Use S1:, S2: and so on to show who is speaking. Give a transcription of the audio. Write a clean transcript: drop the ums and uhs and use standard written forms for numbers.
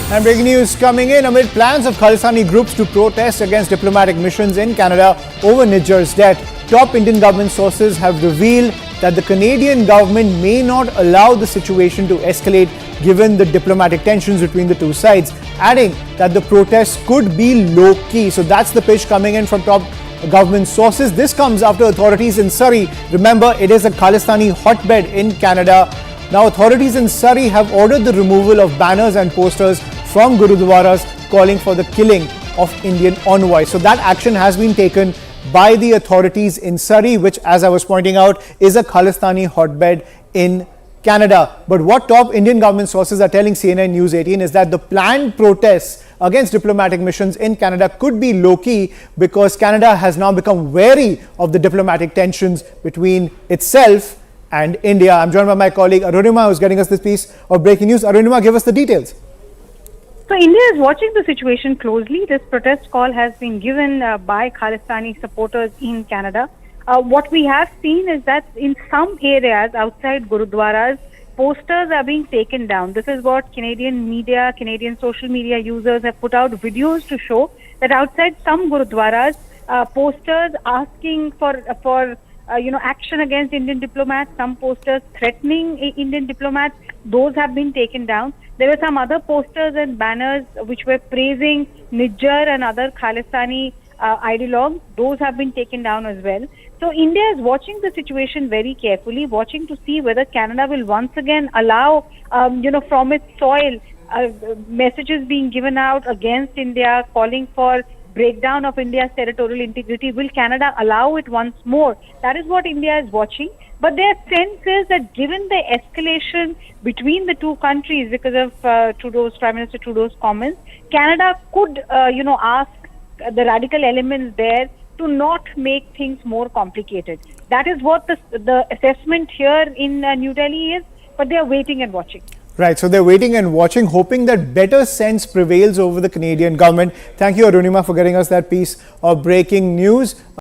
S1: And breaking news coming in amid plans of Khalistani groups to protest against diplomatic missions in Canada over Nijjar's death. Top Indian government sources have revealed that the Canadian government may not allow the situation to escalate given the diplomatic tensions between the two sides, adding that the protests could be low-key. So that's the pitch coming in from top government sources. This comes after authorities in Surrey, remember it is a Khalistani hotbed in Canada. Now authorities in Surrey have ordered the removal of banners and posters from Gurudwaras calling for the killing of Indian envoys. So that action has been taken by the authorities in Surrey, which, as I was pointing out, is a Khalistani hotbed in Canada. But what top Indian government sources are telling CNN News 18 is that the planned protests against diplomatic missions in Canada could be low-key because Canada has now become wary of the diplomatic tensions between itself and India. I'm joined by my colleague Arunima, who's getting us this piece of breaking news. Arunima, give us the details.
S2: So India is watching the situation closely. This protest call has been given by Khalistani supporters in Canada. What we have seen is that in some areas outside Gurudwaras, posters are being taken down. This is what Canadian media, Canadian social media users have put out videos to show that outside some Gurudwaras, posters asking for action against Indian diplomats, some posters threatening Indian diplomats, those have been taken down. There were some other posters and banners which were praising Nijjar and other Khalistani ideologues. Those have been taken down as well. So India is watching the situation very carefully, watching to see whether Canada will once again allow, from its soil, messages being given out against India, calling for breakdown of India's territorial integrity. Will Canada allow it once more? That is what India is watching. But their sense is that given the escalation between the two countries because of Prime Minister Trudeau's comments, Canada could, ask the radical elements there to not make things more complicated. That is what the assessment here in New Delhi is, but they are waiting and watching.
S1: Right, so they're waiting and watching, hoping that better sense prevails over the Canadian government. Thank you, Arunima, for getting us that piece of breaking news.